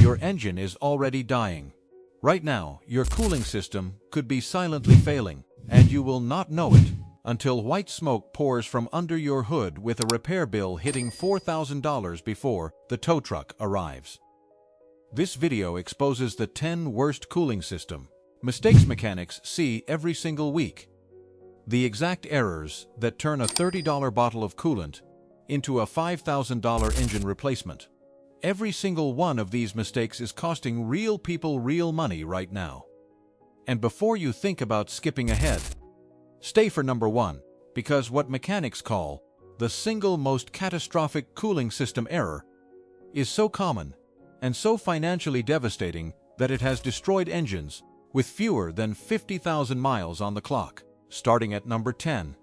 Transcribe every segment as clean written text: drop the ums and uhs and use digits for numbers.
your engine is already dying. Right now, your cooling system could be silently failing, and you will not know it until white smoke pours from under your hood with a repair bill hitting $4,000 before the tow truck arrives. This video exposes the 10 worst cooling system mistakes mechanics see every single week. The exact errors that turn a $30 bottle of coolant into a $5,000 engine replacement. Every single one of these mistakes is costing real people real money right now. And before you think about skipping ahead, stay for number 1, because what mechanics call the single most catastrophic cooling system error is so common and so financially devastating that it has destroyed engines with fewer than 50,000 miles on the clock. Starting at number 10.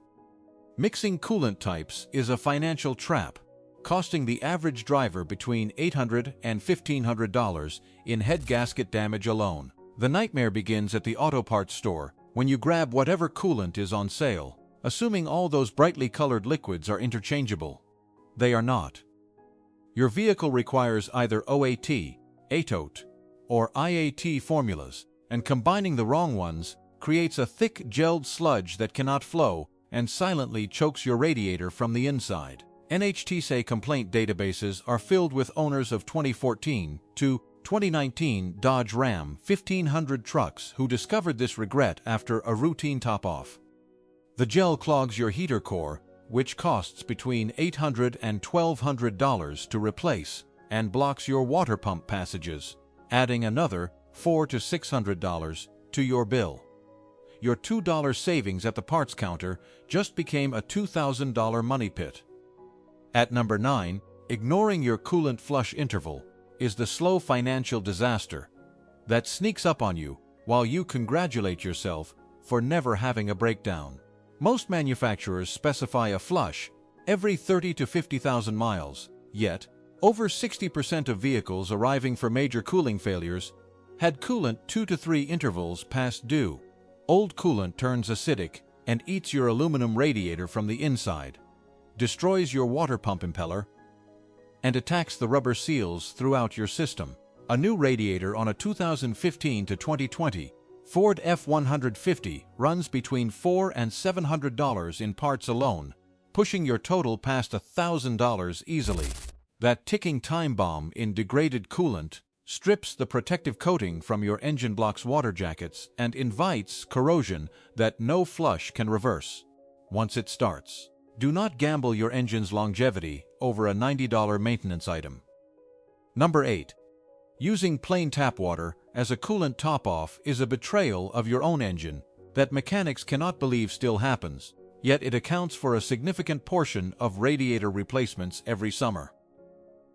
Mixing coolant types is a financial trap, costing the average driver between $800 and $1,500 in head gasket damage alone. The nightmare begins at the auto parts store when you grab whatever coolant is on sale, assuming all those brightly colored liquids are interchangeable. They are not. Your vehicle requires either OAT, ATOT, or IAT formulas, and combining the wrong ones creates a thick gelled sludge that cannot flow and silently chokes your radiator from the inside. NHTSA complaint databases are filled with owners of 2014 to 2019 Dodge Ram 1500 trucks who discovered this regret after a routine top-off. The gel clogs your heater core, which costs between $800 and $1,200 to replace, and blocks your water pump passages, adding another $400 to $600 to your bill. Your $2 savings at the parts counter just became a $2,000 money pit. At number 9, ignoring your coolant flush interval is the slow financial disaster that sneaks up on you while you congratulate yourself for never having a breakdown. Most manufacturers specify a flush every 30 to 50,000 miles, yet over 60% of vehicles arriving for major cooling failures had coolant 2 to 3 intervals past due. Old coolant turns acidic and eats your aluminum radiator from the inside, destroys your water pump impeller, and attacks the rubber seals throughout your system. A new radiator on a 2015 to 2020 Ford F-150 runs between $400 and $700 in parts alone, pushing your total past $1,000 easily. That ticking time bomb in degraded coolant strips the protective coating from your engine block's water jackets and invites corrosion that no flush can reverse. Once it starts, do not gamble your engine's longevity over a $90 maintenance item. Number 8. Using plain tap water as a coolant top-off is a betrayal of your own engine that mechanics cannot believe still happens, yet it accounts for a significant portion of radiator replacements every summer.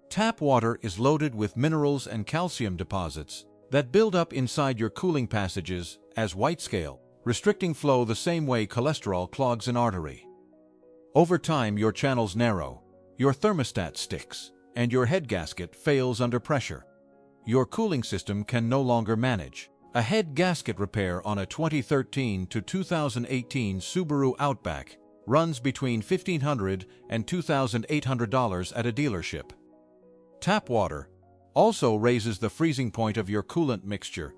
Tap water is loaded with minerals and calcium deposits that build up inside your cooling passages as white scale, restricting flow the same way cholesterol clogs an artery. Over time, your channels narrow, your thermostat sticks, and your head gasket fails under pressure. Your cooling system can no longer manage. A head gasket repair on a 2013 to 2018 Subaru Outback runs between $1,500 and $2,800 at a dealership. Tap water also raises the freezing point of your coolant mixture,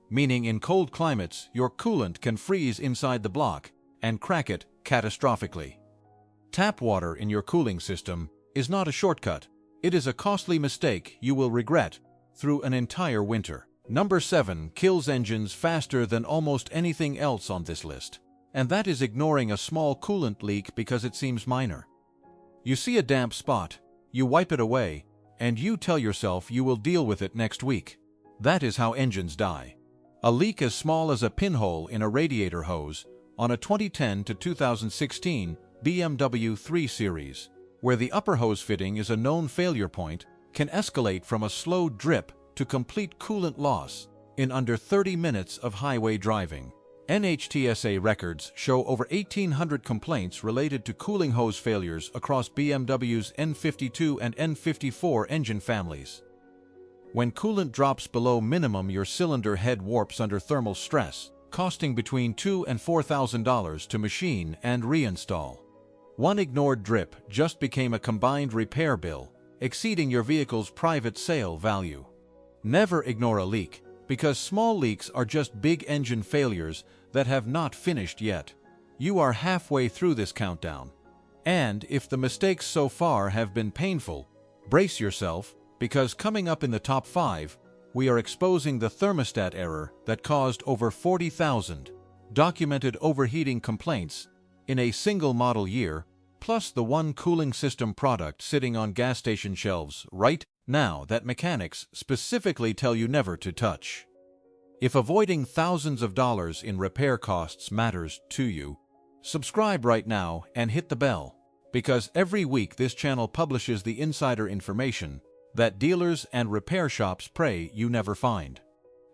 meaning in cold climates your coolant can freeze inside the block and crack it catastrophically. Tap water in your cooling system is not a shortcut. It is a costly mistake you will regret through an entire winter. Number 7 kills engines faster than almost anything else on this list, and that is ignoring a small coolant leak because it seems minor. You see a damp spot, you wipe it away, and you tell yourself you will deal with it next week. That is how engines die. A leak as small as a pinhole in a radiator hose on a 2010 to 2016 BMW 3 Series, where the upper hose fitting is a known failure point, can escalate from a slow drip to complete coolant loss in under 30 minutes of highway driving. NHTSA records show over 1,800 complaints related to cooling hose failures across BMW's N52 and N54 engine families. When coolant drops below minimum, your cylinder head warps under thermal stress, costing between $2,000 and $4,000 to machine and reinstall. One ignored drip just became a combined repair bill, exceeding your vehicle's private sale value. Never ignore a leak, because small leaks are just big engine failures that have not finished yet. You are halfway through this countdown. And if the mistakes so far have been painful, brace yourself, because coming up in the top 5, we are exposing the thermostat error that caused over 40,000 documented overheating complaints in a single model year, plus the one cooling system product sitting on gas station shelves right now that mechanics specifically tell you never to touch. If avoiding thousands of dollars in repair costs matters to you, subscribe right now and hit the bell, because every week this channel publishes the insider information that dealers and repair shops pray you never find.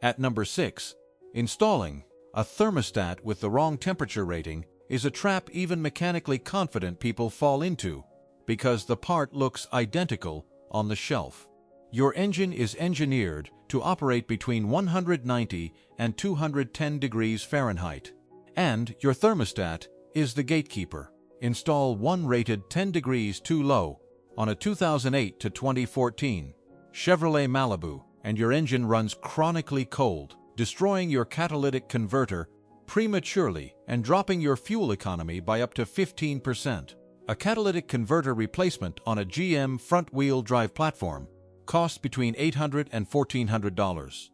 At number 6, installing a thermostat with the wrong temperature rating is a trap even mechanically confident people fall into, because the part looks identical on the shelf. Your engine is engineered to operate between 190 and 210 degrees Fahrenheit, and your thermostat is the gatekeeper. Install one rated 10 degrees too low on a 2008 to 2014 Chevrolet Malibu, and your engine runs chronically cold, destroying your catalytic converter prematurely and dropping your fuel economy by up to 15%. A catalytic converter replacement on a GM front-wheel drive platform costs between $800 and $1,400.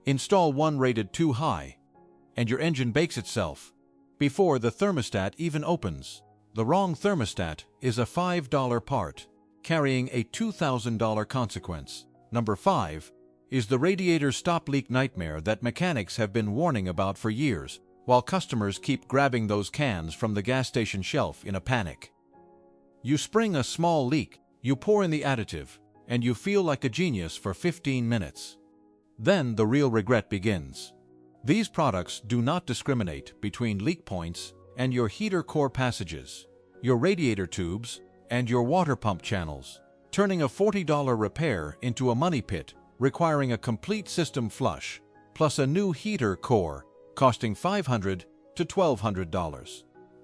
Install one rated too high, and your engine bakes itself before the thermostat even opens. The wrong thermostat is a $5 part, carrying a $2,000 consequence. Number 5 is the radiator stop leak nightmare that mechanics have been warning about for years, while customers keep grabbing those cans from the gas station shelf in a panic. You spring a small leak, you pour in the additive, and you feel like a genius for 15 minutes. Then the real regret begins. These products do not discriminate between leak points and your heater core passages, your radiator tubes, and your water pump channels, turning a $40 repair into a money pit requiring a complete system flush, plus a new heater core costing $500 to $1,200.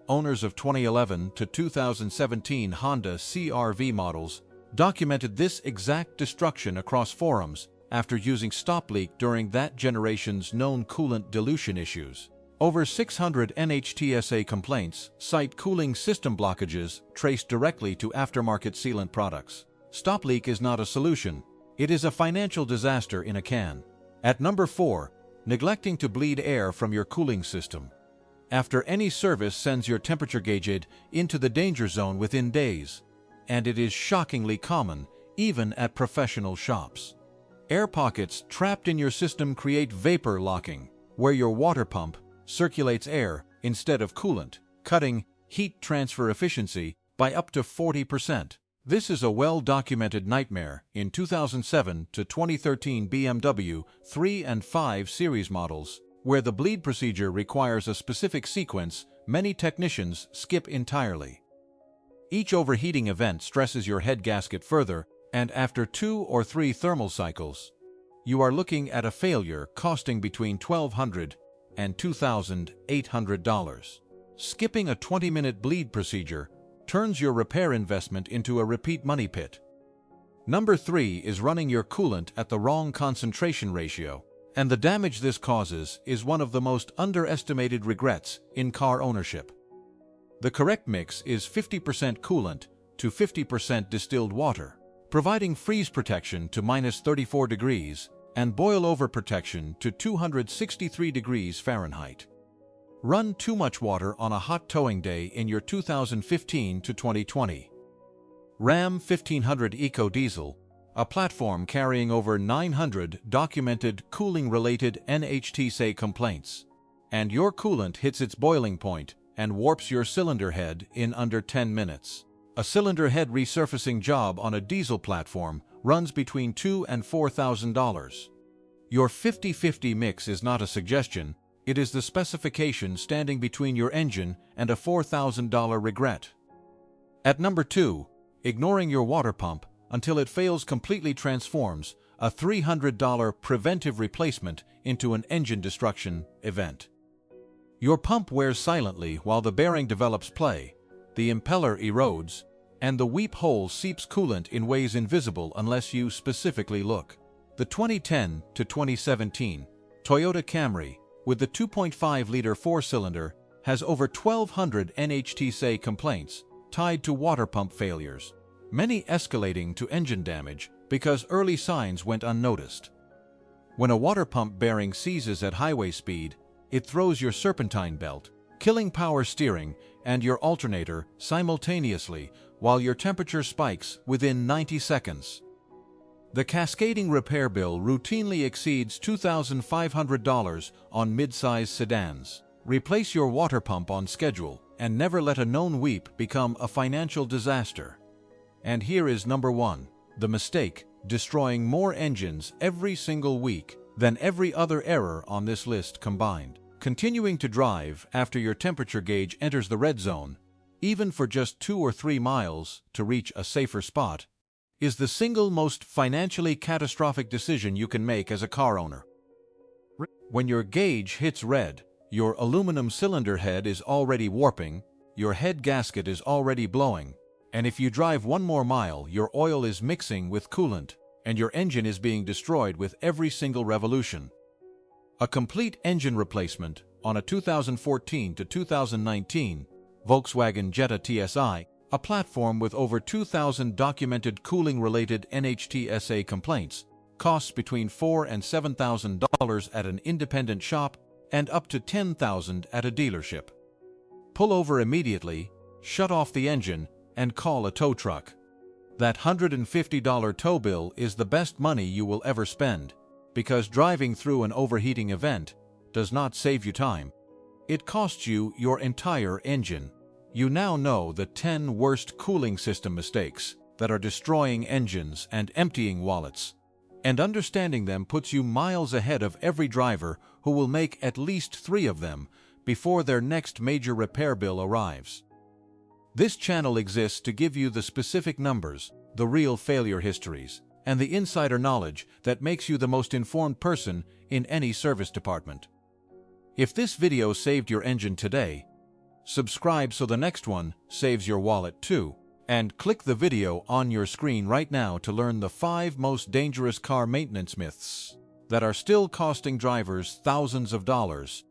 Owners of 2011 to 2017 Honda CR-V models documented this exact destruction across forums after using stop leak during that generation's known coolant dilution issues. Over 600 NHTSA complaints cite cooling system blockages traced directly to aftermarket sealant products. Stop leak is not a solution. It is a financial disaster in a can. At number 4, neglecting to bleed air from your cooling system. After any service sends your temperature gauge into the danger zone within days, and it is shockingly common even at professional shops. Air pockets trapped in your system create vapor locking, where your water pump circulates air instead of coolant, cutting heat transfer efficiency by up to 40%. This is a well-documented nightmare in 2007 to 2013 BMW 3 and 5 series models, where the bleed procedure requires a specific sequence many technicians skip entirely. Each overheating event stresses your head gasket further, and after 2 or 3 thermal cycles, you are looking at a failure costing between $1,200 and $2,800. Skipping a 20-minute bleed procedure turns your repair investment into a repeat money pit. Number 3 is running your coolant at the wrong concentration ratio, and the damage this causes is one of the most underestimated regrets in car ownership. The correct mix is 50% coolant to 50% distilled water, providing freeze protection to -34 degrees and boil-over protection to 263 degrees Fahrenheit. Run too much water on a hot towing day in your 2015 to 2020 Ram 1500 Eco Diesel, a platform carrying over 900 documented cooling-related NHTSA complaints, and your coolant hits its boiling point and warps your cylinder head in under 10 minutes. A cylinder head resurfacing job on a diesel platform runs between $2,000 and $4,000. Your 50-50 mix is not a suggestion, it is the specification standing between your engine and a $4,000 regret. At number 2, ignoring your water pump until it fails completely transforms a $300 preventive replacement into an engine destruction event. Your pump wears silently while the bearing develops play, the impeller erodes, and the weep hole seeps coolant in ways invisible unless you specifically look. The 2010 to 2017 Toyota Camry with the 2.5-liter four-cylinder has over 1,200 NHTSA complaints tied to water pump failures, many escalating to engine damage because early signs went unnoticed. When a water pump bearing seizes at highway speed, it throws your serpentine belt, killing power steering and your alternator simultaneously while your temperature spikes within 90 seconds. The cascading repair bill routinely exceeds $2,500 on mid-size sedans. Replace your water pump on schedule and never let a known weep become a financial disaster. And here is number 1. The mistake, destroying more engines every single week than every other error on this list combined. Continuing to drive after your temperature gauge enters the red zone, even for just 2 or 3 miles to reach a safer spot, is the single most financially catastrophic decision you can make as a car owner. When your gauge hits red, your aluminum cylinder head is already warping, your head gasket is already blowing, and if you drive 1 more mile, your oil is mixing with coolant, and your engine is being destroyed with every single revolution. A complete engine replacement on a 2014 to 2019 Volkswagen Jetta TSI, a platform with over 2,000 documented cooling-related NHTSA complaints, costs between $4,000 and $7,000 at an independent shop and up to $10,000 at a dealership. Pull over immediately, shut off the engine, and call a tow truck. That $150 tow bill is the best money you will ever spend, because driving through an overheating event does not save you time. It costs you your entire engine. You now know the 10 worst cooling system mistakes that are destroying engines and emptying wallets, and understanding them puts you miles ahead of every driver who will make at least 3 of them before their next major repair bill arrives. This channel exists to give you the specific numbers, the real failure histories, and the insider knowledge that makes you the most informed person in any service department. If this video saved your engine today, subscribe so the next one saves your wallet too, and click the video on your screen right now to learn the 5 most dangerous car maintenance myths that are still costing drivers thousands of dollars.